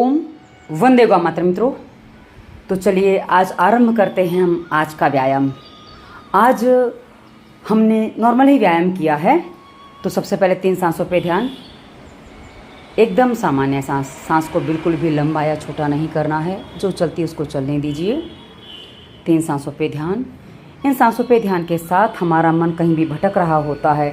ओम वंदे गौ मातरम। मित्रों, तो चलिए आज आरंभ करते हैं हम आज का व्यायाम। आज हमने नॉर्मल ही व्यायाम किया है। तो सबसे पहले 3 सांसों पे ध्यान, एकदम सामान्य सांस। सांस को बिल्कुल भी लंबा या छोटा नहीं करना है, जो चलती है उसको चलने दीजिए। 3 सांसों पे ध्यान। इन सांसों पे ध्यान के साथ हमारा मन कहीं भी भटक रहा होता है,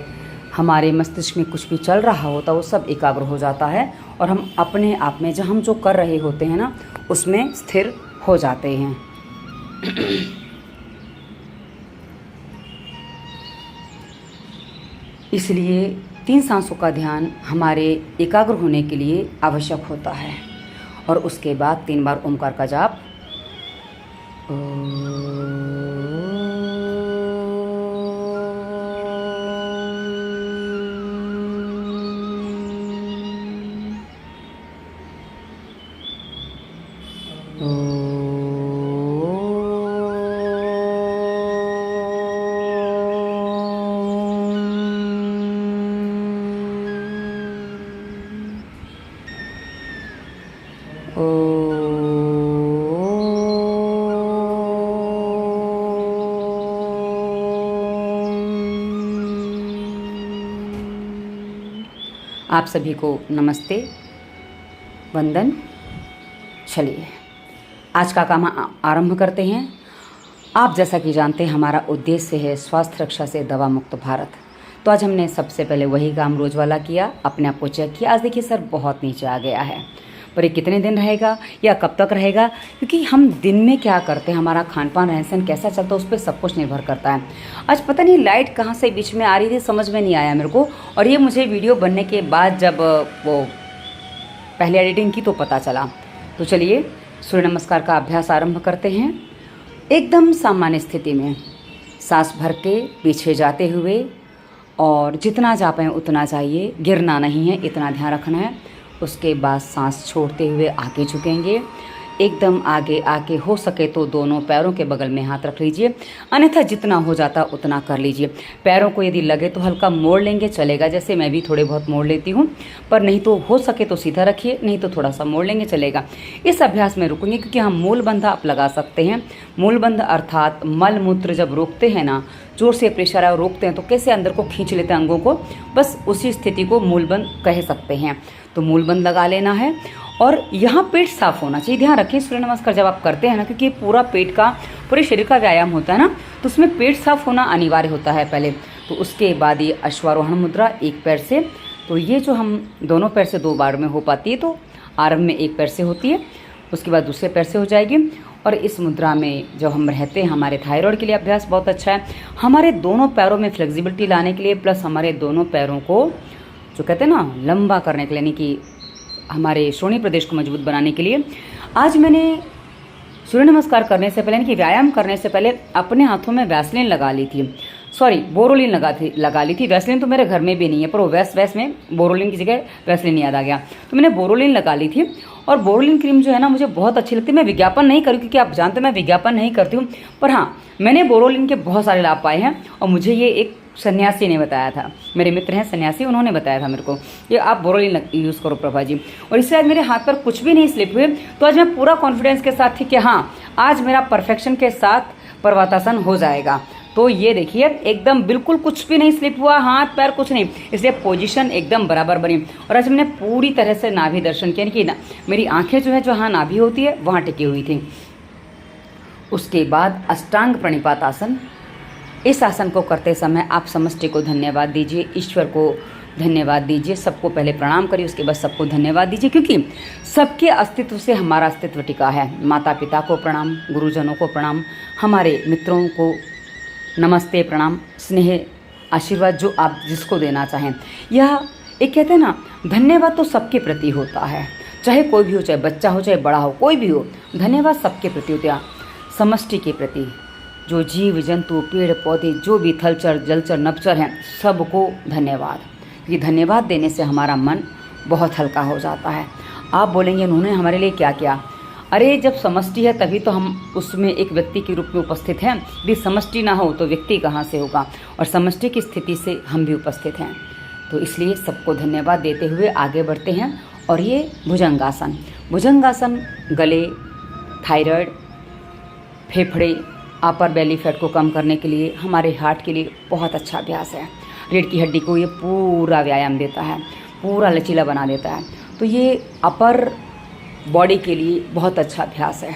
हमारे मस्तिष्क में कुछ भी चल रहा होता है, वो सब एकाग्र हो जाता है और हम अपने आप में जहाँ हम जो कर रहे होते हैं ना, उसमें स्थिर हो जाते हैं। इसलिए 3 सांसों का ध्यान हमारे एकाग्र होने के लिए आवश्यक होता है। और उसके बाद 3 बार ओमकार का जाप। आप सभी को नमस्ते, वंदन। चलिए आज का काम आरंभ करते हैं। आप जैसा कि जानते हैं, हमारा उद्देश्य है स्वास्थ्य रक्षा से दवा मुक्त भारत। तो आज हमने सबसे पहले वही काम रोज वाला किया, अपने आप को चेक किया। आज देखिए सर बहुत नीचे आ गया है, पर ये कितने दिन रहेगा या कब तक रहेगा, क्योंकि हम दिन में क्या करते हैं, हमारा खान पान रहन सहन कैसा चलता है, उस पर सब कुछ निर्भर करता है। आज पता नहीं लाइट कहाँ से बीच में आ रही थी, समझ में नहीं आया मेरे को। और ये मुझे वीडियो बनने के बाद जब वो पहले एडिटिंग की तो पता चला। तो चलिए सूर्य नमस्कार का अभ्यास आरंभ करते हैं। एकदम सामान्य स्थिति में सांस भर के पीछे जाते हुए, और जितना जा पाएँ उतना जाइए, गिरना नहीं है, इतना ध्यान रखना है। उसके बाद सांस छोड़ते हुए आगे झुकेंगे, एकदम आगे आके हो सके तो दोनों पैरों के बगल में हाथ रख लीजिए, अन्यथा जितना हो जाता उतना कर लीजिए। पैरों को यदि लगे तो हल्का मोड़ लेंगे, चलेगा, जैसे मैं भी थोड़े बहुत मोड़ लेती हूँ, पर नहीं तो हो सके तो सीधा रखिए, नहीं तो थोड़ा सा मोड़ लेंगे, चलेगा। इस अभ्यास में रुकेंगे क्योंकि हम मूलबंध आप लगा सकते हैं। मूलबंध अर्थात मल मूत्र जब रोकते हैं ना, जोर से प्रेशर आए रोकते हैं तो कैसे अंदर को खींच लेते हैं अंगों को, बस उसी स्थिति को मूलबंध कह सकते हैं। तो मूलबंध लगा लेना है और यहाँ पेट साफ होना चाहिए। ध्यान रखिए सूर्य नमस्कार जब आप करते हैं ना, क्योंकि पूरा पेट का, पूरे शरीर का व्यायाम होता है ना, तो उसमें पेट साफ होना अनिवार्य होता है पहले। तो उसके बाद ये अश्वारोहण मुद्रा, एक पैर से। तो ये जो हम दोनों पैर से 2 बार में हो पाती है, तो आरंभ में एक पैर से होती है, उसके बाद दूसरे पैर से हो जाएगी। और इस मुद्रा में जब हम रहते हैं, हमारे थायराइड के लिए अभ्यास बहुत अच्छा है, हमारे दोनों पैरों में फ्लेक्सिबिलिटी लाने के लिए, प्लस हमारे दोनों पैरों को जो कहते हैं ना लंबा करने के लिए, यानी कि हमारे श्रोणी प्रदेश को मजबूत बनाने के लिए। आज मैंने सूर्य नमस्कार करने से पहले, यानी कि व्यायाम करने से पहले, अपने हाथों में वैसलीन लगा ली थी, सॉरी बोरोलिन लगा ली थी। वैसलीन तो मेरे घर में भी नहीं है, पर वो वैस में बोरोलिन की जगह वैसलीन याद आ गया, तो मैंने बोरोलिन लगा ली थी। और बोरोलिन क्रीम जो है ना मुझे बहुत अच्छी लगती है। मैं विज्ञापन नहीं करूँ क्योंकि आप जानते हैं मैं विज्ञापन नहीं करती हूँ, पर हाँ मैंने बोरोलिन के बहुत सारे लाभ पाए हैं। और मुझे ये एक सन्यासी ने बताया था, मेरे मित्र हैं सन्यासी, उन्होंने बताया था मेरे को, ये आप बोरोलिन यूज़ करो प्रभा जी। और इससे आज मेरे हाथ पर कुछ भी नहीं स्लिप हुए। तो आज मैं पूरा कॉन्फिडेंस के साथ थी कि हाँ आज मेरा परफेक्शन के साथ पर्वतासन हो जाएगा। तो ये देखिए एकदम बिल्कुल कुछ भी नहीं स्लिप हुआ, हाथ पैर कुछ नहीं, इसलिए पोजीशन एकदम बराबर बनी। और आज मैंने पूरी तरह से नाभि दर्शन किया, कि मेरी आंखें जो है जहाँ नाभि होती है वहाँ टिकी हुई थी। उसके बाद अष्टांग प्रणिपात आसन। इस आसन को करते समय आप समष्टि को धन्यवाद दीजिए, ईश्वर को धन्यवाद दीजिए, सबको पहले प्रणाम करिए, उसके बाद सबको धन्यवाद दीजिए, क्योंकि सबके अस्तित्व से हमारा अस्तित्व टिका है। माता पिता को प्रणाम, गुरुजनों को प्रणाम, हमारे मित्रों को नमस्ते, प्रणाम, स्नेह, आशीर्वाद जो आप जिसको देना चाहें। यह एक कहते हैं ना, धन्यवाद तो सबके प्रति होता है, चाहे कोई भी हो, चाहे बच्चा हो, चाहे बड़ा हो, कोई भी हो, धन्यवाद सबके प्रति होता है। समष्टि के प्रति जो जीव जंतु, पेड़ पौधे, जो भी थलचर जलचर नभचर हैं, सबको धन्यवाद। ये धन्यवाद देने से हमारा मन बहुत हल्का हो जाता है। आप बोलेंगे उन्होंने हमारे लिए क्या किया, अरे जब समष्टि है तभी तो हम उसमें एक व्यक्ति के रूप में उपस्थित हैं। यदि समष्टि ना हो तो व्यक्ति कहाँ से होगा, और समष्टि की स्थिति से हम भी उपस्थित हैं। तो इसलिए सबको धन्यवाद देते हुए आगे बढ़ते हैं। और ये भुजंगासन, भुजंगासन गले, थायराइड, फेफड़े, अपर बेली फैट को कम करने के लिए, हमारे हार्ट के लिए बहुत अच्छा अभ्यास है। रीढ़ की हड्डी को ये पूरा व्यायाम देता है, पूरा लचीला बना देता है। तो ये अपर बॉडी के लिए बहुत अच्छा अभ्यास है।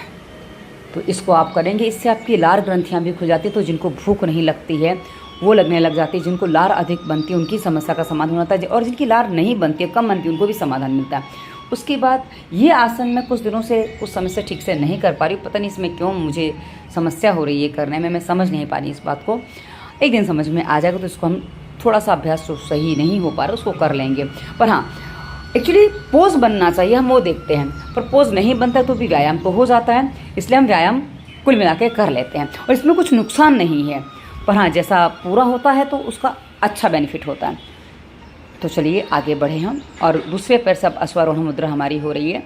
तो इसको आप करेंगे, इससे आपकी लार ग्रंथियाँ भी खुल जाती है। तो जिनको भूख नहीं लगती है वो लगने लग जाती है, जिनको लार अधिक बनती है उनकी समस्या का समाधान होता है, और जिनकी लार नहीं बनती है, कम बनती है, उनको भी समाधान मिलता है। उसके बाद ये आसन मैं कुछ दिनों से, कुछ समय से ठीक से नहीं कर पा रही हूँ। पता नहीं इसमें क्यों मुझे समस्या हो रही है करने में, मैं समझ नहीं पा रही इस बात को। एक दिन समझ में आ जाएगा तो इसको हम थोड़ा सा अभ्यास जो सही नहीं हो पा रहा उसको कर लेंगे। पर हाँ, एक्चुअली पोज बनना चाहिए, हम वो देखते हैं, पर पोज नहीं बनता तो भी व्यायाम तो हो जाता है, इसलिए हम व्यायाम कुल मिला के कर लेते हैं और इसमें कुछ नुकसान नहीं है। पर हाँ, जैसा पूरा होता है तो उसका अच्छा बेनिफिट होता है। तो चलिए आगे बढ़े हम, और दूसरे पैर से अब अश्वारोहण मुद्रा हमारी हो रही है।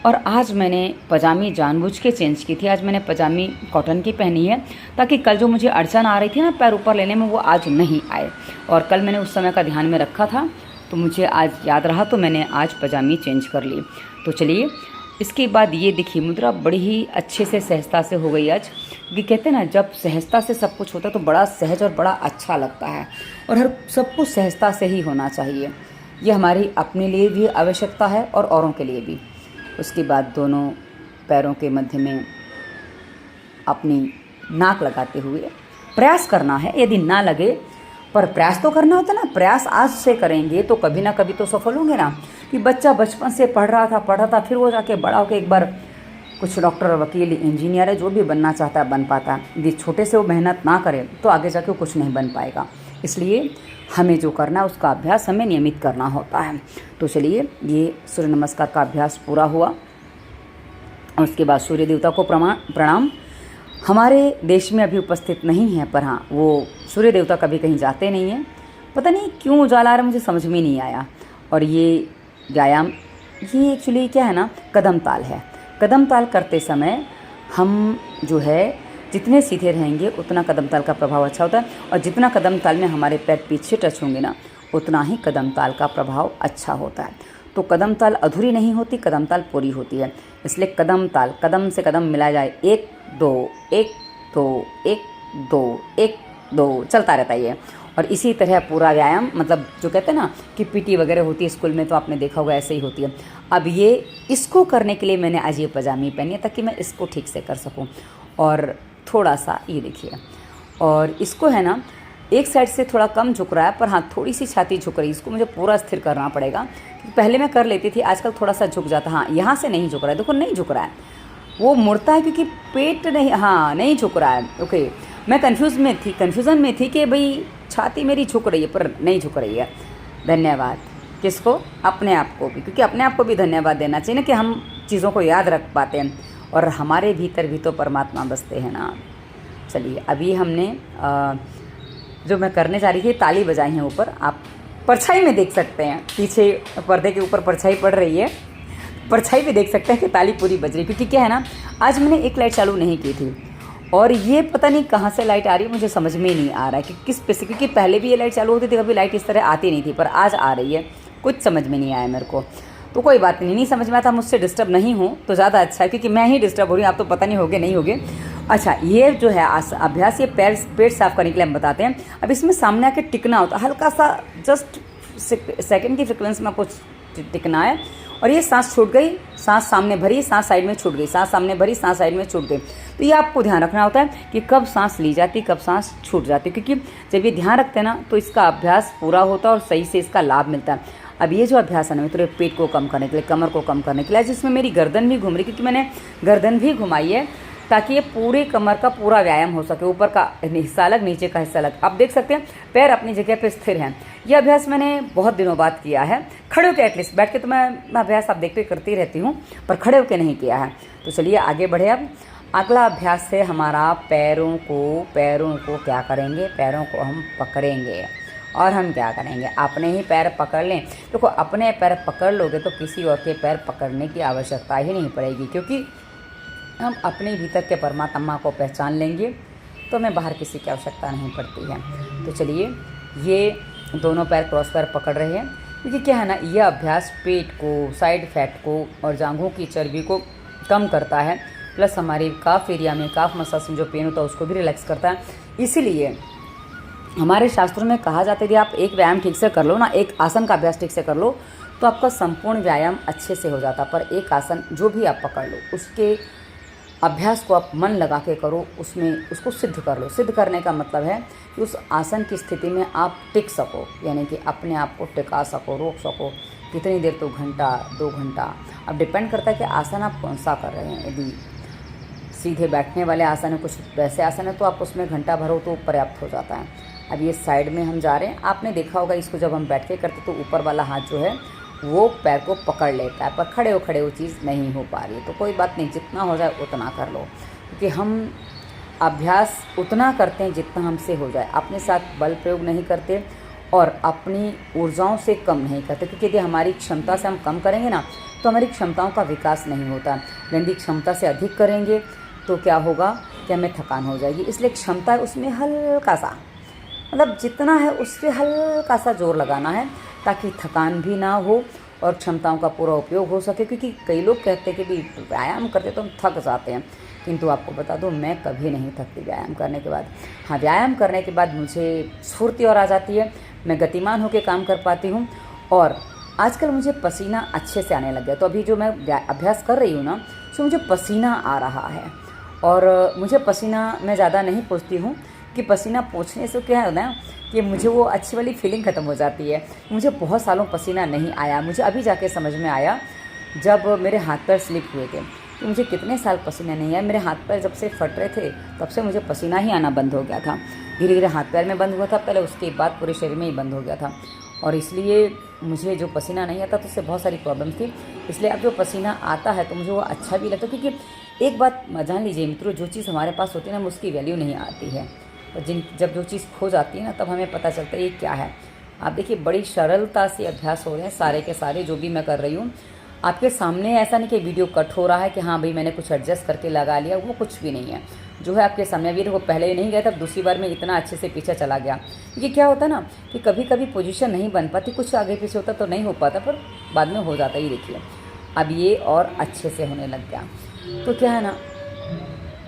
और आज मैंने पजामी जानबूझ के चेंज की थी। आज मैंने पजामी कॉटन की पहनी है ताकि कल जो मुझे अड़चन आ रही थी ना पैर ऊपर लेने में, वो आज नहीं आए। और कल मैंने उस समय का ध्यान में रखा था तो मुझे आज याद रहा, तो मैंने आज पजामी चेंज कर ली। तो चलिए, इसके बाद ये देखिए मुद्रा बड़ी ही अच्छे से सहजता से हो गई आज, क्योंकि कहते हैं ना जब सहजता से सब कुछ होता है तो बड़ा सहज और बड़ा अच्छा लगता है, और हर सब कुछ सहजता से ही होना चाहिए। ये हमारी अपने लिए भी आवश्यकता है और औरों के लिए भी। उसके बाद दोनों पैरों के मध्य में अपनी नाक लगाते हुए प्रयास करना है। यदि ना लगे, पर प्रयास तो करना होता है ना, प्रयास आज से करेंगे तो कभी ना कभी तो सफल होंगे ना। कि बच्चा बचपन से पढ़ रहा था, फिर वो जाके बड़ा होकर एक बार कुछ डॉक्टर, वकील, इंजीनियर है, जो भी बनना चाहता है बन पाता है। यदि छोटे से वो मेहनत ना करे तो आगे जाके वो कुछ नहीं बन पाएगा। इसलिए हमें जो करना है उसका अभ्यास हमें नियमित करना होता है। तो चलिए, ये सूर्य नमस्कार का अभ्यास पूरा हुआ। और उसके बाद सूर्य देवता को प्रणाम। हमारे देश में अभी उपस्थित नहीं है, पर हाँ, वो सूर्य देवता कभी कहीं जाते नहीं हैं, पता नहीं क्यों उजाला रहा, मुझे समझ में नहीं आया। और ये व्यायाम, ये एक्चुअली क्या है ना, कदम ताल है। कदम ताल करते समय हम जो है जितने सीधे रहेंगे उतना कदम ताल का प्रभाव अच्छा होता है, और जितना कदम ताल में हमारे पैर पीछे टच होंगे ना, उतना ही कदम ताल का प्रभाव अच्छा होता है। तो कदम ताल अधूरी नहीं होती, कदम ताल पूरी होती है। इसलिए कदम ताल, कदम से कदम मिला जाए, 1 2 1 2 1 2 1 2 चलता रहता है ये। और इसी तरह पूरा व्यायाम, मतलब जो कहते हैं ना कि पीटी वगैरह होती है स्कूल में, तो आपने देखा होगा ऐसे ही होती है। अब ये इसको करने के लिए मैंने आज ये पजामी पहनी है ताकि मैं इसको ठीक से कर सकूं। और थोड़ा सा ये देखिए, और इसको है ना एक साइड से थोड़ा कम झुक रहा है, पर हाँ थोड़ी सी छाती झुक रही है, इसको मुझे पूरा स्थिर करना पड़ेगा। पहले मैं कर लेती थी, आजकल थोड़ा सा झुक जाता। हाँ, यहाँ से नहीं झुक रहा है, देखो नहीं झुक रहा है, वो मुड़ता है क्योंकि पेट नहीं, हाँ नहीं झुक रहा है। ओके, मैं कन्फ्यूज़न में थी कि भाई छाती मेरी झुक रही है, पर नहीं झुक रही है। धन्यवाद किसको? अपने आप को भी, क्योंकि अपने आप को भी धन्यवाद देना चाहिए ना कि हम चीज़ों को याद रख पाते हैं, और हमारे भीतर भी तो परमात्मा बसते हैं ना। चलिए, अभी हमने जो मैं करने जा रही थी, ताली बजाई है ऊपर, आप परछाई में देख सकते हैं, पीछे पर्दे के ऊपर परछाई पड़ रही है, परछाई भी देख सकते हैं कि ताली पूरी बज रही। क्योंकि क्या है ना, आज मैंने एक लाइट चालू नहीं की थी, और ये पता नहीं कहाँ से लाइट आ रही है, मुझे समझ में नहीं आ रहा है कि किस पे से, क्योंकि पहले भी ये लाइट चालू होती थी, कभी लाइट इस तरह आती नहीं थी, पर आज आ रही है, कुछ समझ में नहीं आया मेरे को। तो कोई बात नहीं समझ में आता, मुझसे डिस्टर्ब नहीं हूँ तो ज़्यादा अच्छा है, क्योंकि मैं ही डिस्टर्ब हो रही हूँ, आप तो पता नहीं होगे नहीं होगे। अच्छा, ये जो है अभ्यास, ये पेट साफ करने के लिए हम बताते हैं। अब इसमें सामने आके टिकना होता है, हल्का सा जस्ट सेकंड की फ्रिक्वेंसी में आपको टिकना है। और ये सांस छूट गई, सांस सामने भरी, सांस साइड में छूट गई, सांस सामने भरी, सांस साइड में छूट गई। तो ये आपको ध्यान रखना होता है कि कब सांस ली जाती, कब सांस छूट जाती, क्योंकि जब ये ध्यान रखते हैं ना तो इसका अभ्यास पूरा होता है और सही से इसका लाभ मिलता है। अब ये जो अभ्यास है ना, तो पेट को कम करने के लिए, कमर को कम करने के लिए, जिसमें मेरी गर्दन भी घूम रही, क्योंकि मैंने गर्दन भी घुमाई है ताकि ये पूरे कमर का पूरा व्यायाम हो सके, ऊपर का हिस्सा अलग, नीचे का हिस्सा अलग। आप देख सकते हैं पैर अपनी जगह पे स्थिर हैं। ये अभ्यास मैंने बहुत दिनों बाद किया है, खड़े होकर एटलीस्ट, बैठ के तो मैं अभ्यास आप देखते करती रहती हूँ, पर खड़े होकर नहीं किया है। तो चलिए आगे बढ़े। अब अगला अभ्यास है हमारा पैरों को क्या करेंगे, पैरों को हम पकड़ेंगे। और हम क्या करेंगे, अपने ही पैर पकड़ लें। देखो, अपने पैर पकड़ लोगे तो किसी और के पैर पकड़ने की आवश्यकता ही नहीं पड़ेगी, क्योंकि हम अपने भीतर के परमात्मा को पहचान लेंगे तो हमें बाहर किसी की आवश्यकता नहीं पड़ती है। तो चलिए, ये दोनों पैर क्रॉस पैर पकड़ रहे हैं, क्योंकि क्या है ना, यह अभ्यास पेट को, साइड फैट को और जांघों की चर्बी को कम करता है, प्लस हमारी काफ एरिया में, काफ मसल में जो पेन होता है उसको भी रिलैक्स करता है। इसीलिए हमारे शास्त्रों में कहा जाता है कि आप एक व्यायाम ठीक से कर लो ना, एक आसन का अभ्यास ठीक से कर लो तो आपका संपूर्ण व्यायाम अच्छे से हो जाता। पर एक आसन जो भी आप पकड़ लो, उसके अभ्यास को आप मन लगा के करो, उसमें उसको सिद्ध कर लो। सिद्ध करने का मतलब है कि उस आसन की स्थिति में आप टिक सको, यानी कि अपने आप को टिका सको, रोक सको। कितनी देर, तो घंटा, 2 घंटा, अब डिपेंड करता है कि आसन आप कौन सा कर रहे हैं। यदि सीधे बैठने वाले आसन है, कुछ वैसे आसन है, तो आप उसमें घंटा भरो तो पर्याप्त हो जाता है। अब ये साइड में हम जा रहे हैं, आपने देखा होगा इसको जब हम बैठ के करते तो ऊपर वाला हाथ जो है वो पैर को पकड़ लेता है, पर खड़े हो वो चीज़ नहीं हो पा रही है। तो कोई बात नहीं, जितना हो जाए उतना कर लो, क्योंकि हम अभ्यास उतना करते हैं जितना हमसे हो जाए। अपने साथ बल प्रयोग नहीं करते और अपनी ऊर्जाओं से कम नहीं करते, क्योंकि यदि हमारी क्षमता से हम कम करेंगे ना तो हमारी क्षमताओं का विकास नहीं होता। यदि क्षमता से अधिक करेंगे तो क्या होगा कि हमें थकान हो जाएगी। इसलिए क्षमता है उसमें हल्का सा, मतलब जितना है उस पर हल्का सा जोर लगाना है, ताकि थकान भी ना हो और क्षमताओं का पूरा उपयोग हो सके। क्योंकि कई लोग कहते हैं कि भी व्यायाम करते तो हम थक जाते हैं, किंतु आपको बता दूं मैं कभी नहीं थकती व्यायाम करने के बाद। हाँ, व्यायाम करने के बाद मुझे स्फूर्ति और आ जाती है, मैं गतिमान होकर काम कर पाती हूँ और आजकल मुझे पसीना अच्छे से आने लग गया। तो अभी जो मैं अभ्यास कर रही हूँ ना, तो मुझे पसीना आ रहा है और मुझे पसीना मैं ज़्यादा नहीं पोंछती हूँ कि पसीना पोंछने से क्या है ना कि मुझे वो अच्छी वाली फीलिंग ख़त्म हो जाती है। मुझे बहुत सालों पसीना नहीं आया, मुझे अभी जाके समझ में आया जब मेरे हाथ पैर स्लिप हुए थे कि मुझे कितने साल पसीना नहीं आया। मेरे हाथ पैर जब से फट रहे थे तब से मुझे पसीना ही आना बंद हो गया था। धीरे धीरे हाथ पैर में बंद हुआ था पहले, उसके बाद पूरे शरीर में ही बंद हो गया था और इसलिए मुझे जो पसीना नहीं आता तो उससे बहुत सारी प्रॉब्लम थी। इसलिए अब जो पसीना आता है तो मुझे वो अच्छा भी लगता है, क्योंकि एक बात जान लीजिए मित्रों, जो चीज़ हमारे पास होती है ना उसकी वैल्यू नहीं आती है, और जब जो चीज़ खो जाती है ना तब हमें पता चलता है ये क्या है। आप देखिए बड़ी सरलता से अभ्यास हो रहे हैं सारे के सारे जो भी मैं कर रही हूँ आपके सामने। ऐसा नहीं कि वीडियो कट हो रहा है कि हाँ भाई मैंने कुछ एडजस्ट करके लगा लिया, वो कुछ भी नहीं है। जो है आपके सामने, अभी देखो पहले नहीं गया था, दूसरी बार में इतना अच्छे से पीछे चला गया। क्योंकि क्या होता है ना कि कभी कभी पोजीशन नहीं बन पाती, कुछ आगे पीछे होता तो नहीं हो पाता, पर बाद में हो जाता। ही देखिए अब ये और अच्छे से होने लग गया। तो क्या है ना,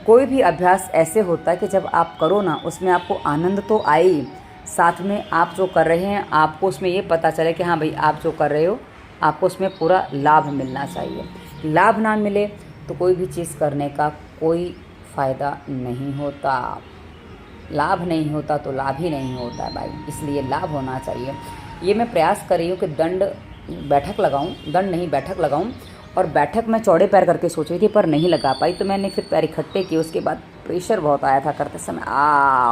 कोई भी अभ्यास ऐसे होता है कि जब आप करो ना उसमें आपको आनंद तो आए ही, साथ में आप जो कर रहे हैं आपको उसमें ये पता चले कि हाँ भाई आप जो कर रहे हो आपको उसमें पूरा लाभ मिलना चाहिए। लाभ ना मिले तो कोई भी चीज़ करने का कोई फ़ायदा नहीं होता। लाभ नहीं होता तो लाभ ही नहीं होता है भाई, इसलिए लाभ होना चाहिए। ये मैं प्रयास कर रही हूँ कि बैठक लगाऊँ और बैठक में चौड़े पैर करके सोच रही थी पर नहीं लगा पाई, तो मैंने फिर पैर इकट्ठे किए। उसके बाद प्रेशर बहुत आया था करते समय,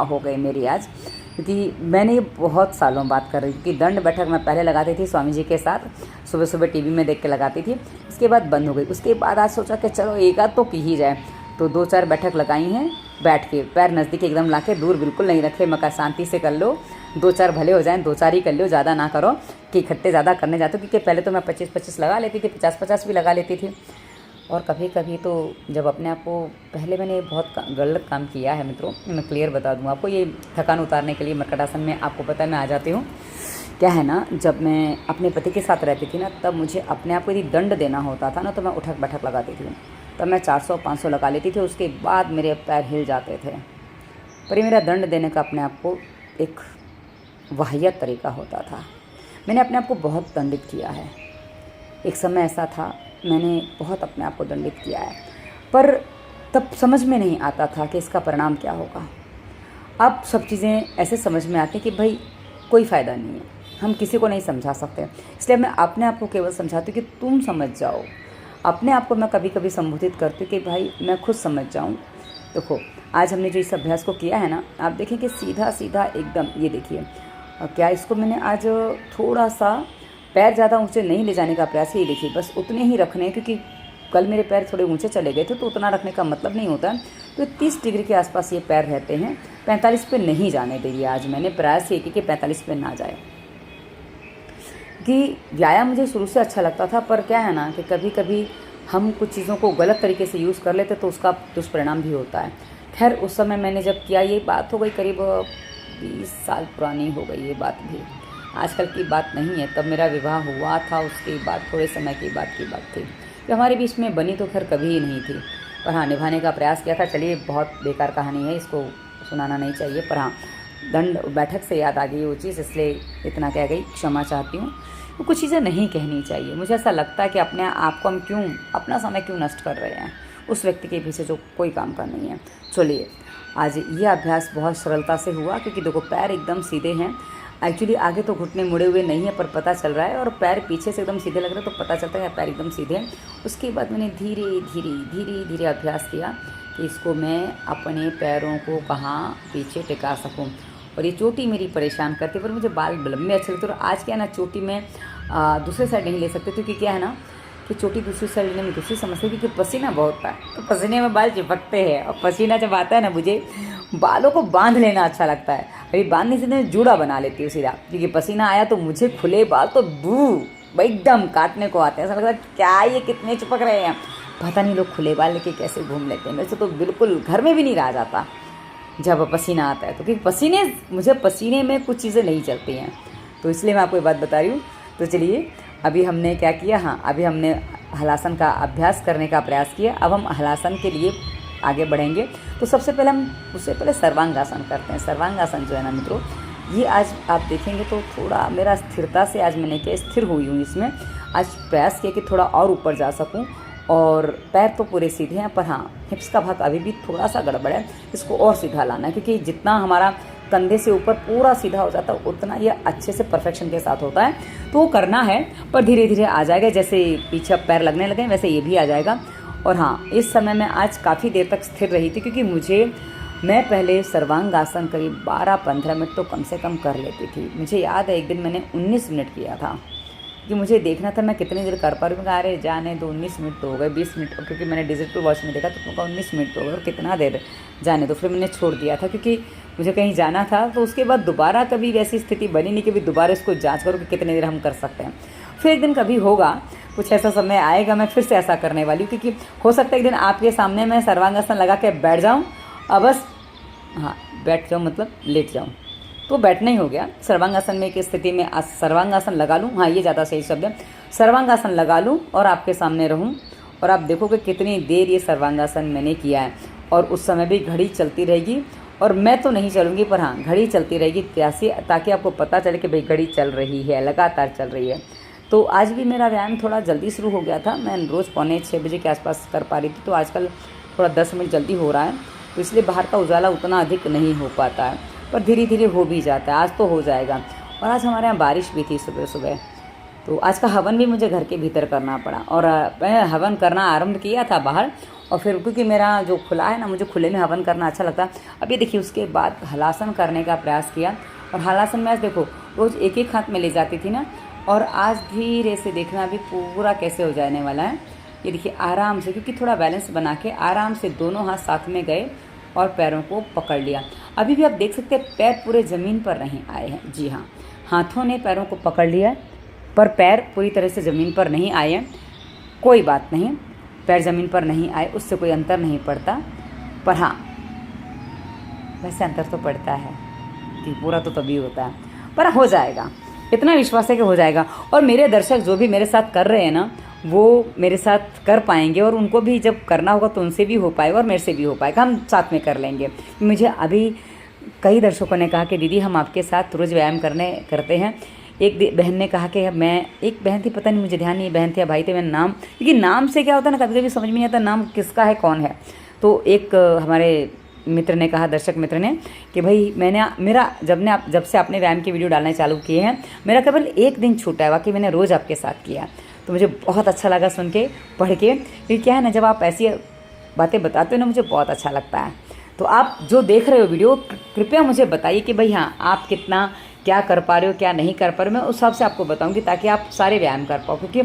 हो गई मेरी आज, क्योंकि मैंने ये बहुत सालों बात कर रही थी कि दंड बैठक मैं पहले लगाती थी स्वामी जी के साथ, सुबह सुबह टीवी में देख के लगाती थी, उसके बाद बंद हो गई। उसके बाद आज सोचा कि चलो एक आध तो की ही जाए, तो 2-4 बैठक लगाई हैं बैठ के, पैर नज़दीक एकदम ला के, दूर बिल्कुल नहीं रखे। मैं कहा शांति से कर लो, 2-4 भले हो जाएं, 2-4 ही कर लो, ज़्यादा ना करो कि इकट्ठे ज़्यादा करने जाते हो। क्योंकि पहले तो मैं 25-25 लगा लेती थी, 50-50 भी लगा लेती थी। और कभी कभी तो जब अपने आप को, पहले मैंने बहुत गलत काम किया है मित्रों, मैं क्लियर बता दूँ आपको। ये थकान उतारने के लिए मर्कटासन में आपको पता है मैं आ जाती हूँ। क्या है ना, जब मैं अपने पति के साथ रहती थी ना तब मुझे अपने आप को यदि दंड देना होता था ना तो मैं उठक बैठक लगाती थी, तब मैं 400-500 लगा लेती थी। उसके बाद मेरे पैर हिल जाते थे। पर ये मेरा दंड देने का अपने आप को एक वाहियात तरीका होता था। मैंने अपने आप को बहुत दंडित किया है। एक समय ऐसा था मैंने बहुत अपने आप को दंडित किया है, पर तब समझ में नहीं आता था कि इसका परिणाम क्या होगा। अब सब चीज़ें ऐसे समझ में आती कि भाई कोई फ़ायदा नहीं है, हम किसी को नहीं समझा सकते, इसलिए मैं अपने आप को केवल समझाती हूँ कि तुम समझ जाओ। अपने आप को मैं कभी कभी संबोधित करती हूँ कि भाई मैं खुद समझ जाऊँ। देखो आज हमने जो इस अभ्यास को किया है ना, आप देखें कि सीधा सीधा एकदम, ये देखिए क्या इसको मैंने आज थोड़ा सा पैर ज़्यादा ऊंचे नहीं ले जाने का प्रयास, ये देखिए बस उतने ही रखने हैं, क्योंकि कल मेरे पैर थोड़े ऊंचे चले गए थे तो उतना रखने का मतलब नहीं होता। तो 30 डिग्री के आसपास ये पैर रहते हैं, 45 पे नहीं जाने देंगे। आज मैंने प्रयास ये किया कि 45 पे ना जाए, कि व्यायाम मुझे शुरू से अच्छा लगता था, पर क्या है ना कि कभी कभी हम कुछ चीज़ों को गलत तरीके से यूज़ कर लेते तो उसका दुष्परिणाम भी होता है। खैर उस समय मैंने जब किया, ये बात हो गई करीब 20 साल पुरानी हो गई ये बात भी, आजकल की बात नहीं है, तब मेरा विवाह हुआ था उसके बाद थोड़े समय की बात थी कि हमारे बीच में बनी तो खैर कभी ही नहीं थी, पर हाँ निभाने का प्रयास किया था। चलिए बहुत बेकार कहानी है, इसको सुनाना नहीं चाहिए, पर हाँ दंड बैठक से याद आ गई वो चीज़, इसलिए इतना कह गई, क्षमा चाहती हूँ। तो कुछ चीज़ें नहीं कहनी चाहिए। मुझे ऐसा लगता है कि अपने आप को हम क्यों अपना समय क्यों नष्ट कर रहे हैं उस व्यक्ति के पीछे जो कोई काम का नहीं है। चलिए आज ये अभ्यास बहुत सरलता से हुआ, क्योंकि देखो पैर एकदम सीधे हैं। एक्चुअली आगे तो घुटने मुड़े हुए नहीं है, पर पता चल रहा है, और पैर पीछे से एकदम सीधे लग रहे हैं तो पता चलता है पैर एकदम सीधे हैं। उसके बाद मैंने धीरे धीरे अभ्यास किया कि इसको मैं अपने पैरों को कहाँ पीछे टिका सकूं। और ये चोटी मेरी परेशान करती, पर मुझे बाल लंबे अच्छे लगते, और आज क्या है ना, चोटी में दूसरे साइड नहीं ले सकते, क्योंकि क्या है ना कि चोटी दूसरी साइड लेने में दूसरी समस्या, क्योंकि पसीना बहुत था, तो पसीने में बाल चिपकते हैं, और पसीना जब आता है ना, मुझे बालों को बांध लेना अच्छा लगता है। अभी बांधने से मैं जूड़ा बना लेती हूँ सीधा, क्योंकि पसीना आया तो मुझे खुले बाल तो एकदम काटने को आते हैं। ऐसा लगता है क्या ये कितने चिपक रहे हैं, पता नहीं लोग खुले बाल लेके कैसे घूम लेते हैं। वैसे तो बिल्कुल घर में भी नहीं रहा जाता जब पसीना आता है, तो क्योंकि मुझे पसीने में कुछ चीज़ें नहीं चलती हैं, तो इसलिए मैं आपको ये बात बता रही हूँ। तो चलिए अभी हमने क्या किया, हाँ अभी हमने हलासन का अभ्यास करने का प्रयास किया। अब हम हलासन के लिए आगे बढ़ेंगे। तो सबसे पहले सर्वांगासन करते हैं। सर्वांगासन जो है ना मित्रों, ये आज आप देखेंगे तो थोड़ा मेरा स्थिरता से आज मैंने क्या स्थिर हुई हूँ इसमें। आज प्रयास किया कि थोड़ा और ऊपर जा सकूँ, और पैर तो पूरे सीधे हैं, पर हाँ हिप्स का भाग अभी भी थोड़ा सा गड़बड़ है, इसको और सीधा लाना है, क्योंकि जितना हमारा कंधे से ऊपर पूरा सीधा हो जाता है उतना ये अच्छे से परफेक्शन के साथ होता है। तो वो करना है, पर धीरे धीरे आ जाएगा। जैसे पीछे पैर लगने लगे वैसे ये भी आ जाएगा। और हाँ इस समय मैं आज काफ़ी देर तक स्थिर रही थी, क्योंकि मैं पहले सर्वांगासन करीब 12-15 मिनट तो कम से कम कर लेती थी। मुझे याद है एक दिन मैंने 19 मिनट किया था, कि मुझे देखना था मैं कितनी देर कर पा रही हूँ। अरे जाने दो, 19 मिनट तो हो गए, 20 मिनट, क्योंकि मैंने डिजिटल वॉच में देखा तो 19 मिनट तो हो गए, और कितना देर जाने दो। फिर मैंने छोड़ दिया था, क्योंकि मुझे कहीं जाना था। तो उसके बाद दोबारा कभी वैसी स्थिति बनी नहीं कि भी दोबारा इसको जांच करो कि कितनी देर हम कर सकते हैं। फिर एक दिन कभी होगा, कुछ ऐसा समय आएगा, मैं फिर से ऐसा करने वाली हूँ, क्योंकि हो सकता है एक दिन आपके सामने मैं सर्वांगासन लगा के बैठ जाऊँ, अब बस हाँ बैठ जाऊँ मतलब लेट जाऊँ, तो बैठना ही हो गया। सर्वांगासन में एक स्थिति में सर्वांगासन लगा लूँ, हाँ ये ज़्यादा सही शब्द है, सर्वांगासन लगा लूँ और आपके सामने रहूँ, और आप देखोगे कितनी देर ये सर्वांगासन मैंने किया है। और उस समय भी घड़ी चलती रहेगी, और मैं तो नहीं चलूँगी, पर हाँ घड़ी चलती रहेगी ताकि आपको पता चले कि भाई घड़ी चल रही है, लगातार चल रही है। तो आज भी मेरा व्यायाम थोड़ा जल्दी शुरू हो गया था, मैं रोज़ 5:45 बजे के आसपास कर पा रही थी, तो आजकल थोड़ा 10 मिनट जल्दी हो रहा है, तो इसलिए बाहर का उजाला उतना अधिक नहीं हो पाता है, पर धीरे धीरे हो भी जाता है। आज तो हो जाएगा। और आज हमारे यहाँ बारिश भी थी सुबह सुबह, तो आज का हवन भी मुझे घर के भीतर करना पड़ा, और मैं हवन करना आरंभ किया था बाहर, और फिर क्योंकि मेरा जो खुला है ना, मुझे खुले में हवन करना अच्छा लगता है। अब ये देखिए उसके बाद हलासन करने का प्रयास किया, और हलासन में आज देखो रोज़ एक एक हाथ में ले जाती थी ना, और आज धीरे से देखना अभी पूरा कैसे हो जाने वाला है। ये देखिए आराम से, क्योंकि थोड़ा बैलेंस बना के आराम से दोनों हाथ साथ में गए और पैरों को पकड़ लिया। अभी भी आप देख सकते हैं पैर पूरे ज़मीन पर नहीं आए हैं। जी हाँ, हाथों ने पैरों को पकड़ लिया, पर पैर पूरी तरह से ज़मीन पर नहीं आए हैं। कोई बात नहीं, पैर ज़मीन पर नहीं आए उससे कोई अंतर नहीं पड़ता, पर हाँ वैसे अंतर तो पड़ता है कि पूरा तो तभी होता है, पर हो जाएगा, इतना विश्वास है कि हो जाएगा। और मेरे दर्शक जो भी मेरे साथ कर रहे हैं ना, वो मेरे साथ कर पाएंगे, और उनको भी जब करना होगा तो उनसे भी हो पाएगा और मेरे से भी हो पाएगा, हम साथ में कर लेंगे। मुझे अभी कई दर्शकों ने कहा कि दीदी हम आपके साथ रोज़ व्यायाम करते हैं। एक बहन ने कहा कि मैं, एक बहन थी, पता नहीं मुझे ध्यान नहीं बहन थी या भाई थे, मैंने नाम, क्योंकि नाम से क्या होता है ना, कभी कभी समझ में नहीं आता नाम किसका है कौन है। तो एक हमारे मित्र ने कहा, दर्शक मित्र ने, कि भाई जब से आपने व्यायाम की वीडियो डालने चालू किए हैं, मेरा केवल एक दिन छूटा है, बाकी मैंने रोज़ आपके साथ किया। तो मुझे बहुत अच्छा लगा सुन के, पढ़ के, क्योंकि क्या है ना, जब आप ऐसी बातें बताते हो ना, मुझे बहुत अच्छा लगता है। तो आप जो देख रहे हो वीडियो, कृपया मुझे बताइए कि भाई हाँ आप कितना क्या कर पा रहे हो, क्या नहीं कर पा रहे हो, मैं उस हिसाब से आपको बताऊंगी, ताकि आप सारे व्यायाम कर पाओ। क्योंकि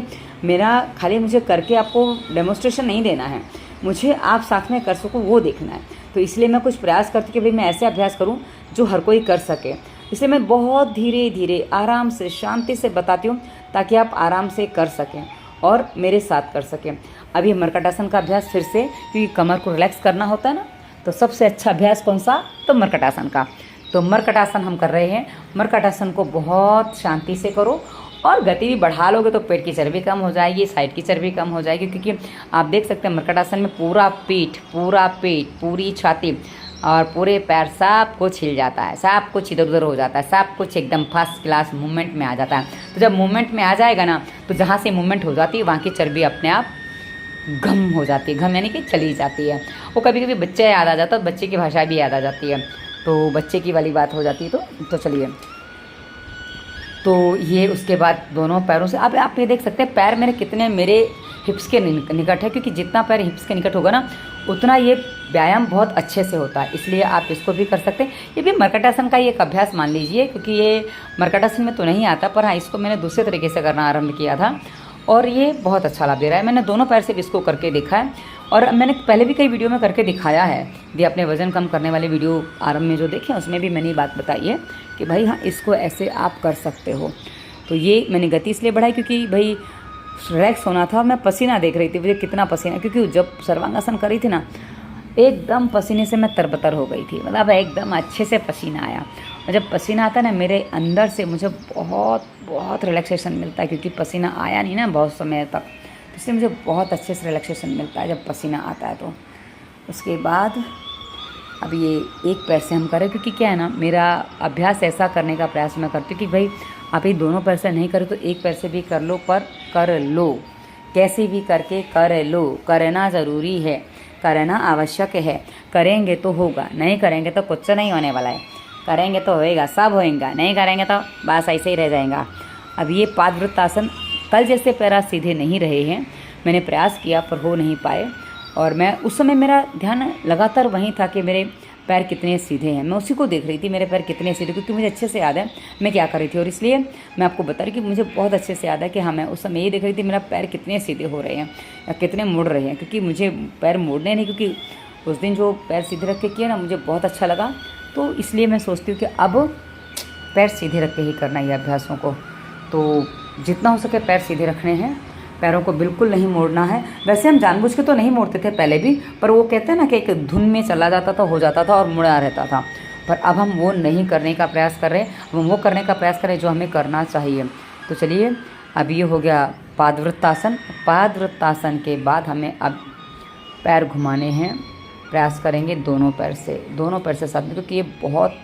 खाली मुझे करके आपको डेमोन्स्ट्रेशन नहीं देना है, मुझे आप साथ में कर सको वो देखना है। तो इसलिए मैं कुछ प्रयास करती कि भाई मैं ऐसे अभ्यास करूँ जो हर कोई कर सके, इसलिए मैं बहुत धीरे धीरे आराम से शांति से बताती हूँ, ताकि आप आराम से कर सकें और मेरे साथ कर सकें। अभी मर्कटासन का अभ्यास फिर से, क्योंकि कमर को रिलैक्स करना होता है ना, तो सबसे अच्छा अभ्यास कौन सा, तो मर्कटासन का। तो मरकटासन हम कर रहे हैं। मरकटासन को बहुत शांति से करो और गति भी बढ़ा लोगे तो पेट की चर्बी कम हो जाएगी, साइड की चर्बी कम हो जाएगी, क्योंकि आप देख सकते हैं मरकटासन में पूरा पेट, पूरी छाती और पूरे पैर सब कुछ हिल जाता है, सब कुछ इधर उधर हो जाता है, सब कुछ एकदम फर्स्ट क्लास मूवमेंट में आ जाता है। तो जब मूवमेंट में आ जाएगा ना, तो जहाँ से मूवमेंट हो जाती है वहाँ की चर्बी अपने आप घम हो जाती है। घम यानी कि चली जाती है। वो कभी कभी बच्चे याद आ जाता है, बच्चे की भाषा भी याद आ जाती है, तो बच्चे की वाली बात हो जाती है। तो चलिए, तो ये उसके बाद दोनों पैरों से अब आप ये देख सकते हैं पैर मेरे कितने मेरे हिप्स के निकट है, क्योंकि जितना पैर हिप्स के निकट होगा ना उतना ये व्यायाम बहुत अच्छे से होता है। इसलिए आप इसको भी कर सकते हैं। ये भी मरकटासन का ही एक अभ्यास मान लीजिए, क्योंकि ये मरकटासन में तो नहीं आता, पर हाँ इसको मैंने दूसरे तरीके से करना आरंभ किया था और ये बहुत अच्छा लाभ दे रहा है। मैंने दोनों पैर से भी इसको करके देखा है और मैंने पहले भी कई वीडियो में करके दिखाया है। ये अपने वज़न कम करने वाले वीडियो आरंभ में जो देखे उसमें भी मैंने ये बात बताई है कि भाई हाँ इसको ऐसे आप कर सकते हो। तो ये मैंने गति इसलिए बढ़ाई क्योंकि भाई रिलैक्स होना था। मैं पसीना देख रही थी, मुझे कितना पसीना, क्योंकि जब सर्वांगासन करी थी ना एकदम पसीने से मैं तरबतर हो गई थी, मतलब एकदम अच्छे से पसीना आया। और जब पसीना आता है ना मेरे अंदर से मुझे बहुत बहुत रिलैक्सेशन मिलता है, क्योंकि पसीना आया नहीं ना बहुत समय तक, इसलिए मुझे बहुत अच्छे से रिलैक्सेशन मिलता है जब पसीना आता है। तो उसके बाद अब ये एक पैर से हम करें, क्योंकि क्या है ना मेरा अभ्यास ऐसा करने का प्रयास मैं करती हूँ कि भाई आप ये दोनों पैर से नहीं करो तो एक पैर से भी कर लो, पर कर लो, कैसे भी करके कर लो। करना ज़रूरी है, करना आवश्यक है। करेंगे तो होगा, नहीं करेंगे तो कुछ नहीं होने वाला है। करेंगे तो होएगा, सब होएगा, नहीं करेंगे तो बस ऐसे ही रह जाएगा। अब ये पादवृत्तासन कल जैसे पैर सीधे नहीं रहे हैं, मैंने प्रयास किया पर हो नहीं पाए और मैं उस समय मेरा ध्यान लगातार वहीं था कि मेरे पैर कितने सीधे हैं। मैं उसी को देख रही थी मेरे पैर कितने सीधे, क्योंकि मुझे अच्छे से याद है मैं क्या कर रही थी। और इसलिए मैं आपको बता रही कि मुझे बहुत अच्छे से याद है कि हाँ मैं उस समय ये देख रही थी मेरा पैर कितने सीधे हो रहे हैं या कितने मुड़ रहे हैं, क्योंकि मुझे पैर मोड़ने नहीं, क्योंकि उस दिन जो पैर सीधे रख के किया ना मुझे बहुत अच्छा लगा। तो इसलिए मैं सोचती हूँ कि अब पैर सीधे रख के ही करना है अभ्यासों को। तो जितना हो सके पैर सीधे रखने हैं, पैरों को बिल्कुल नहीं मोड़ना है। वैसे हम जानबूझ के तो नहीं मोड़ते थे पहले भी, पर वो कहते हैं ना कि एक धुन में चला जाता था, हो जाता था और मुड़ा रहता था। पर अब हम वो नहीं करने का प्रयास कर रहे हैं, हम वो करने का प्रयास करें जो हमें करना चाहिए। तो चलिए, अब ये हो गया पादवृत्तासन। पादवृत्तासन के बाद हमें अब पैर घुमाने हैं, प्रयास करेंगे दोनों पैर से साथ में, क्योंकि ये बहुत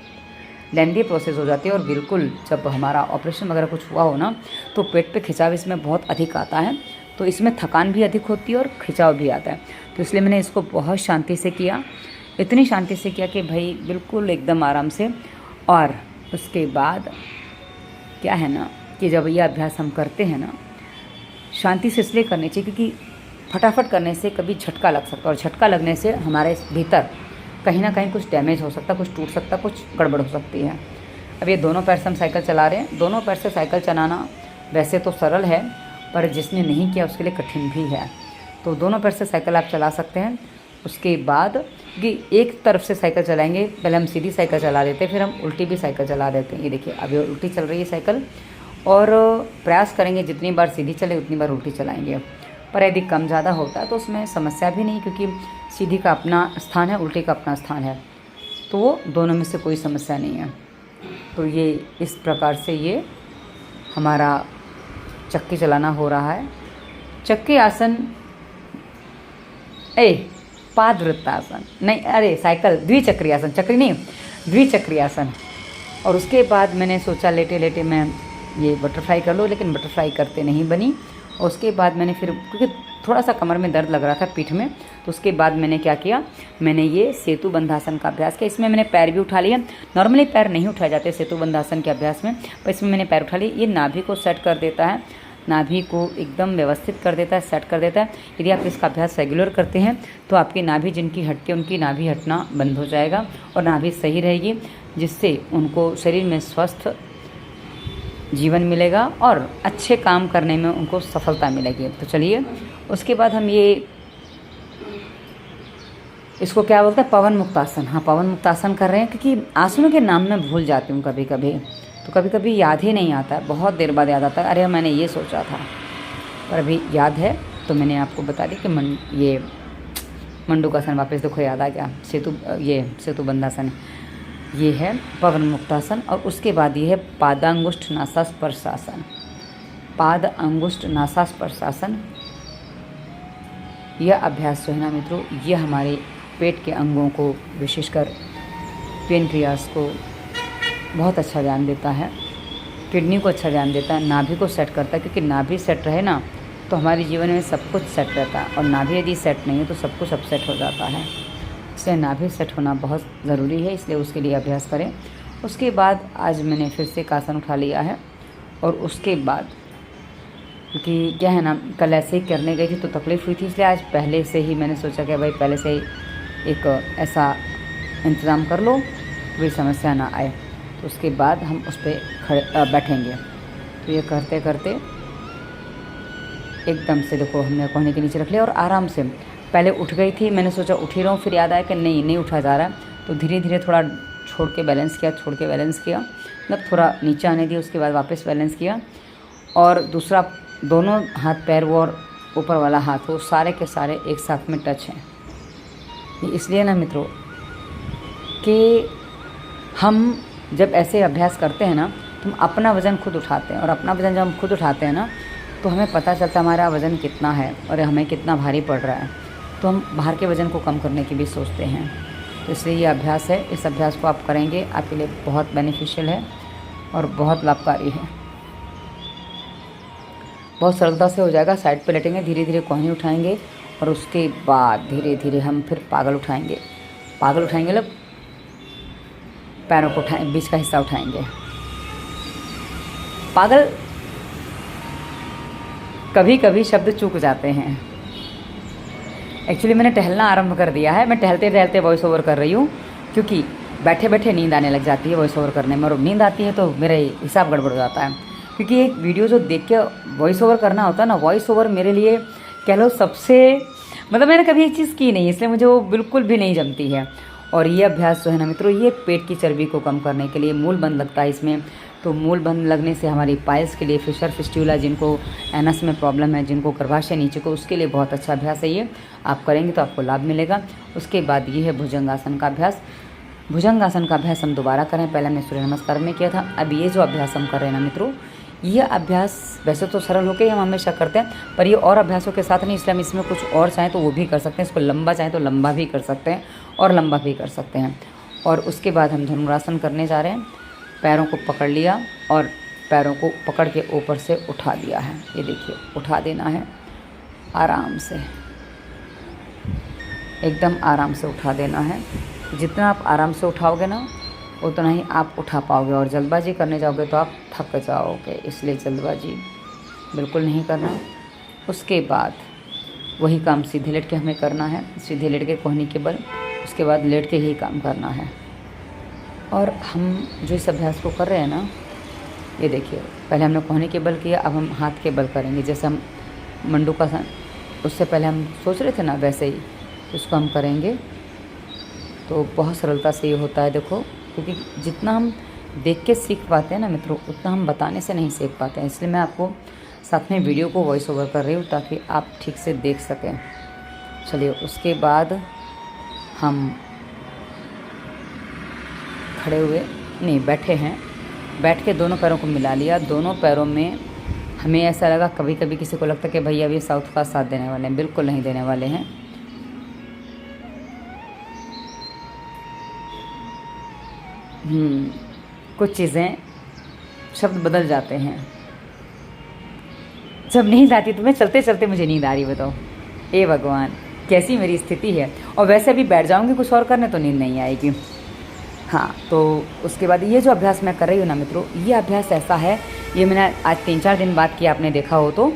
लेंदी प्रोसेस हो जाती है। और बिल्कुल जब हमारा ऑपरेशन वगैरह कुछ हुआ हो ना तो पेट पे खिंचाव इसमें बहुत अधिक आता है, तो इसमें थकान भी अधिक होती है और खिंचाव भी आता है। तो इसलिए मैंने इसको बहुत शांति से किया, इतनी शांति से किया कि भाई बिल्कुल एकदम आराम से। और उसके बाद क्या है ना कि जब ये अभ्यास हम करते हैं ना शांति से इसलिए करने चाहिए क्योंकि फटाफट करने से कभी झटका लग सकता है और झटका लगने से हमारे भीतर कहीं ना कहीं कुछ डैमेज हो सकता है, कुछ टूट सकता है, कुछ गड़बड़ हो सकती है। अब ये दोनों पैर से हम साइकिल चला रहे हैं। दोनों पैर से साइकिल चलाना वैसे तो सरल है, पर जिसने नहीं किया उसके लिए कठिन भी है। तो दोनों पैर से साइकिल आप चला सकते हैं। उसके बाद कि एक तरफ से साइकिल चलाएंगे, पहले हम सीधी साइकिल चला देते हैं, फिर हम उल्टी भी साइकिल चला देते हैं। ये देखिए अभी उल्टी चल रही है साइकिल, और प्रयास करेंगे जितनी बार सीधी चले उतनी बार उल्टी चलाएंगे। पर यदि कम ज़्यादा होता है तो उसमें समस्या भी नहीं, क्योंकि सीधी का अपना स्थान है, उल्टी का अपना स्थान है, तो वो दोनों में से कोई समस्या नहीं है। तो ये इस प्रकार से ये हमारा चक्की चलाना हो रहा है। चक्की आसन पादवृत्तासन नहीं, अरे साइकिल द्विचक्री आसन, चक्री नहीं द्विचक्री आसन। और उसके बाद मैंने सोचा लेटे लेटे मैं ये बटरफ्लाई कर लो, लेकिन बटरफ्लाई करते नहीं बनी। और उसके बाद मैंने फिर, क्योंकि थोड़ा सा कमर में दर्द लग रहा था पीठ में, तो उसके बाद मैंने क्या किया, मैंने ये सेतु बंधासन का अभ्यास किया। इसमें मैंने पैर भी उठा लिया। नॉर्मली पैर नहीं उठाए जाते सेतु बंधासन के अभ्यास में, पर इसमें मैंने पैर उठा लिए। ये नाभि को सेट कर देता है, नाभि को एकदम व्यवस्थित कर देता है, सेट कर देता है। यदि आप इसका अभ्यास रेगुलर करते हैं तो आपकी नाभि जिनकी हटती है उनकी नाभि हटना बंद हो जाएगा और नाभि सही रहेगी, जिससे उनको शरीर में स्वस्थ जीवन मिलेगा और अच्छे काम करने में उनको सफलता मिलेगी। तो चलिए, उसके बाद हम ये इसको क्या बोलते हैं, पवन मुक्तासन। हाँ, पवन मुक्तासन कर रहे हैं, क्योंकि आसनों के नाम मैं भूल जाती हूँ कभी कभी, तो कभी कभी याद ही नहीं आता है, बहुत देर बाद याद आता है, अरे मैंने ये सोचा था, पर अभी याद है तो मैंने आपको बता दी कि ये मंडूकासन वापस देखो याद आ गया, सेतु बंधासन। ये है पवन मुक्तासन और उसके बाद ये है पादांगुष्ठ नासास्पर्शासन। पाद अंगुष्ठ नासास्पर्शासन, यह अभ्यास जो है ना मित्रों, यह हमारे पेट के अंगों को, विशेषकर पेनक्रियास को बहुत अच्छा ध्यान देता है, किडनी को अच्छा ध्यान देता है, नाभि को सेट करता है। क्योंकि नाभि सेट रहे ना तो हमारे जीवन में सब कुछ सेट रहता है, और नाभि यदि सेट नहीं है तो सब कुछ अपसेट हो जाता है। इसलिए नाभि सेट होना बहुत ज़रूरी है, इसलिए उसके लिए अभ्यास करें। उसके बाद आज मैंने फिर से एक आसन उठा लिया है, और उसके बाद क्योंकि क्या है ना, कल ऐसे ही करने गई थी तो तकलीफ़ हुई थी, इसलिए आज पहले से ही मैंने सोचा कि भाई पहले से ही एक ऐसा इंतज़ाम कर लो कोई समस्या ना आए। तो उसके बाद हम उस पर खड़े बैठेंगे। तो ये करते करते एकदम से देखो हमने कोहनी के नीचे रख लिया और आराम से, पहले उठ गई थी, मैंने सोचा उठ ही रहा हूँ, फिर याद आया कि नहीं उठा जा रहा है, तो धीरे धीरे थोड़ा छोड़ के बैलेंस किया, मतलब थोड़ा नीचे आने दिया, उसके बाद वापस बैलेंस किया। और दूसरा, दोनों हाथ पैर वो और ऊपर वाला हाथ वो सारे के सारे एक साथ में टच हैं। ये इसलिए ना मित्रों कि हम जब ऐसे अभ्यास करते हैं ना तो हम अपना वज़न खुद उठाते हैं, और अपना वज़न जब हम खुद उठाते हैं ना तो हमें पता चलता है हमारा वज़न कितना है और हमें कितना भारी पड़ रहा है। तो हम बाहर के वज़न को कम करने की भी सोचते हैं। तो इसलिए ये अभ्यास है, इस अभ्यास को आप करेंगे, आपके लिए बहुत बेनिफिशियल है और बहुत लाभकारी है। बहुत सरलता से हो जाएगा। साइड पे लेटेंगे, धीरे धीरे कोहनी उठाएंगे, और उसके बाद धीरे धीरे हम फिर पागल उठाएंगे मतलब पैरों को उठाएं, बीच का हिस्सा उठाएंगे। पागल कभी कभी शब्द चूक जाते हैं। एक्चुअली मैंने टहलना आरंभ कर दिया है, मैं टहलते टहलते वॉइस ओवर कर रही हूँ, क्योंकि बैठे बैठे नींद आने लग जाती है वॉइस ओवर करने में, और नींद आती है तो मेरा हिसाब गड़बड़ हो जाता है। क्योंकि एक वीडियो जो देख के वॉइस ओवर करना होता है ना, वॉइस ओवर मेरे लिए कह लो सबसे, मतलब मैंने कभी एक चीज़ की नहीं, इसलिए मुझे वो बिल्कुल भी नहीं जमती है। और ये अभ्यास जो है ना मित्रों, ये पेट की चर्बी को कम करने के लिए, मूल बंध लगता है इसमें, तो मूल बंध लगने से हमारी पाइल्स के लिए, फिशर फिस्ट्यूला, जिनको एनस में प्रॉब्लम है, जिनको गर्भाशय नीचे को, उसके लिए बहुत अच्छा अभ्यास है ये। आप करेंगे तो आपको लाभ मिलेगा। उसके बाद ये है भुजंगासन का अभ्यास। भुजंगासन का अभ्यास हम दोबारा करें, पहले हमने सूर्य नमस्कार में किया था, अब ये जो अभ्यास हम कर रहे हैं ना मित्रों, यह अभ्यास वैसे तो सरल होकर हम हमेशा करते हैं, पर ये और अभ्यासों के साथ नहीं, इसलिए हम इसमें कुछ और चाहें तो वो भी कर सकते हैं, इसको लंबा चाहें तो लंबा भी कर सकते हैं और लंबा भी कर सकते हैं। और उसके बाद हम धनुरासन करने जा रहे हैं। पैरों को पकड़ लिया और पैरों को पकड़ के ऊपर से उठा दिया है। ये देखिए, उठा देना है आराम से, एकदम आराम से उठा देना है। जितना आप आराम से उठाओगे ना उतना ही आप उठा पाओगे, और जल्दबाजी करने जाओगे तो आप थक जाओगे, इसलिए जल्दबाजी बिल्कुल नहीं करना। उसके बाद वही काम सीधे लेट के हमें करना है, सीधे लेट के कोहनी के बल, उसके बाद लेट के ही काम करना है। और हम जो इस अभ्यास को कर रहे हैं ना, ये देखिए, पहले हमने कोहनी के बल किया, अब हम हाथ के बल करेंगे। जैसे हम मंडूकासन उससे पहले हम सोच रहे थे ना, वैसे ही उसको हम करेंगे। तो बहुत सरलता से ये होता है, देखो, क्योंकि जितना हम देख के सीख पाते हैं ना मित्रों, उतना हम बताने से नहीं सीख पाते हैं। इसलिए मैं आपको साथ में वीडियो को वॉइस ओवर कर रही हूँ ताकि आप ठीक से देख सकें। चलिए, उसके बाद हम खड़े हुए नहीं, बैठे हैं, बैठ के दोनों पैरों को मिला लिया। दोनों पैरों में हमें ऐसा लगा, कभी कभी किसी को लगता है कि भैया अभी साउथ का साथ देने वाले हैं, बिल्कुल नहीं देने वाले हैं। कुछ चीज़ें, शब्द बदल जाते हैं। जब नींद आती तो मैं चलते चलते मुझे नींद आ रही, बताओ, हे भगवान कैसी मेरी स्थिति है। और वैसे भी बैठ जाऊंगी कुछ और करने तो नींद नहीं आएगी। हाँ, तो उसके बाद ये जो अभ्यास मैं कर रही हूँ ना मित्रों, ये अभ्यास ऐसा है, ये मैंने आज 3-4 दिन बाद किया, आपने देखा हो तो।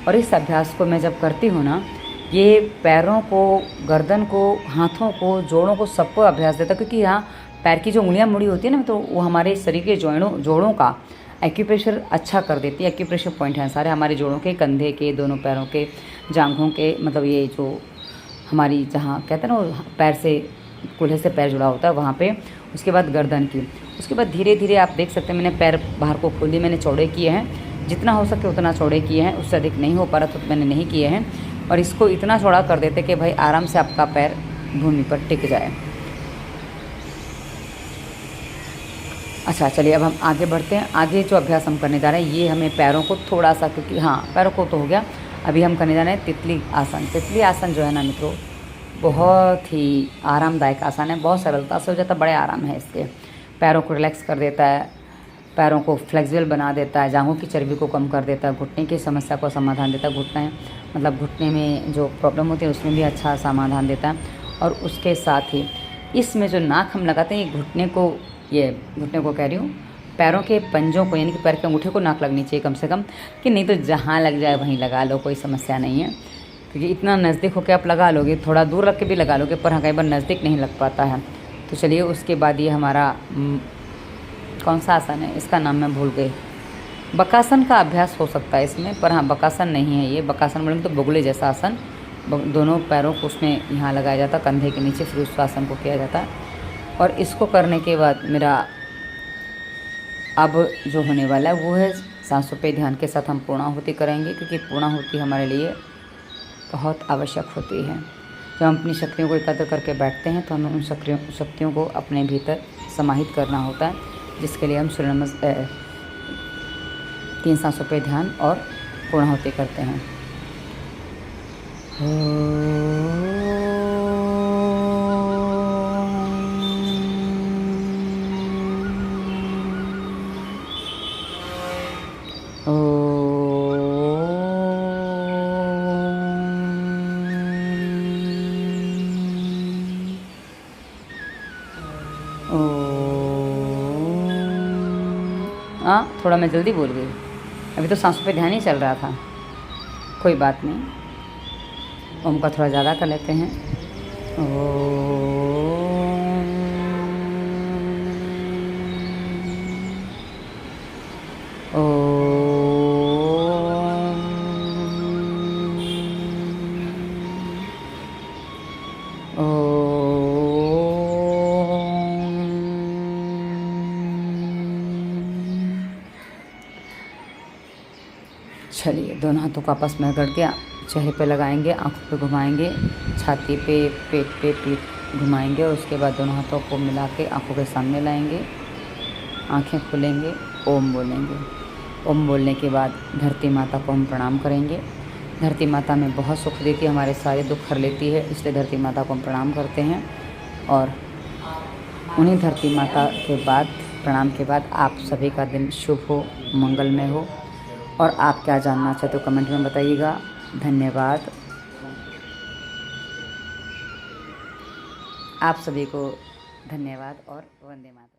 और इस अभ्यास को मैं जब करती हूँ ना, ये पैरों को, गर्दन को, हाथों को, जोड़ों को, सबको अभ्यास देता, क्योंकि यहाँ पैर की जो उंगलियां मुड़ी होती है ना, तो वो हमारे शरीर के जोड़ों का एक्यूप्रेशर अच्छा कर देती है। एक्यूप्रेशर पॉइंट हैं सारे हमारे जोड़ों के, कंधे के, दोनों पैरों के, जांघों के, मतलब ये जो हमारी जहाँ कहते हैं ना पैर से, कूल्हे से पैर जुड़ा होता है वहाँ पे। उसके बाद गर्दन की, उसके बाद धीरे धीरे आप देख सकते हैं मैंने पैर बाहर को खोल दिए, मैंने चौड़े किए हैं, जितना हो सके उतना चौड़े किए हैं, उससे अधिक नहीं हो पा रहा तो मैंने नहीं किए हैं। और इसको इतना चौड़ा कर देते कि भाई आराम से आपका पैर भूमि पर टिक जाए। अच्छा चलिए अब हम आगे बढ़ते हैं। आगे जो अभ्यास हम करने जा रहे हैं ये हमें पैरों को थोड़ा सा, क्योंकि हाँ पैरों को तो हो गया, अभी हम करने जा रहे हैं तितली आसन। तितली आसन जो है ना मित्रों, बहुत ही आरामदायक आसन है, बहुत सरलता से हो जाता है, बड़े आराम है इसके। पैरों को रिलैक्स कर देता है, पैरों को फ्लेक्सिबल बना देता है, जांघों की चर्बी को कम कर देता है, घुटने की समस्या को समाधान देता है। घुटने मतलब घुटने में जो प्रॉब्लम होती है उसमें भी अच्छा समाधान देता है। और उसके साथ ही इसमें जो नाक हम लगाते हैं, ये घुटने को कह रही हूँ, पैरों के पंजों को, यानी कि पैर के अंगूठे को नाक लगनी चाहिए कम से कम, कि नहीं तो जहाँ लग जाए वहीं लगा लो, कोई समस्या नहीं है। क्योंकि इतना नज़दीक होकर आप लगा लोगे, थोड़ा दूर रख के भी लगा लोगे, पर हाँ कई बार नज़दीक नहीं लग पाता है। तो चलिए उसके बाद ये हमारा कौन सा आसन है, इसका नाम मैं भूल गई। बकासन का अभ्यास हो सकता है इसमें, पर हाँ बकासन नहीं है ये। बकासन बोलेंगे तो बगुले जैसा आसन, दोनों पैरों को उसमें यहाँ लगाया जाता है कंधे के नीचे, फिर उस आसन को किया जाता है। और इसको करने के बाद मेरा अब जो होने वाला है वो है सांसों पे ध्यान के साथ हम पूर्णाहुति करेंगे, क्योंकि पूर्णाहुति हमारे लिए बहुत आवश्यक होती है। जब हम अपनी शक्तियों को एकत्र करके बैठते हैं तो हमें उन शक्तियों को अपने भीतर समाहित करना होता है, जिसके लिए हम सूर्य नमस्कार 3 सांसों पे ध्यान और पूर्णाहुति करते हैं। हाँ थोड़ा मैं जल्दी बोल गई, अभी तो सांसों पे ध्यान ही चल रहा था, कोई बात नहीं। ओम का थोड़ा ज़्यादा कर लेते हैं। चलिए दोनों हाथों को आपस में रगड़ के चेहरे पे लगाएंगे, आंखों पे घुमाएंगे, छाती पे, पेट पे, पीठ घुमाएंगे, और उसके बाद दोनों हाथों को मिला के आँखों के सामने लाएंगे, आंखें खोलेंगे, ओम बोलेंगे। ओम बोलने के बाद धरती माता को हम प्रणाम करेंगे। धरती माता में बहुत सुख देती है, हमारे सारे दुख हर लेती है, इसलिए धरती माता को हम प्रणाम करते हैं। और उन्हीं धरती माता के बाद, प्रणाम के बाद आप सभी का दिन शुभ हो, मंगलमय हो। और आप क्या जानना चाहते हो कमेंट में बताइएगा। धन्यवाद। आप सभी को धन्यवाद और वंदे मातरम।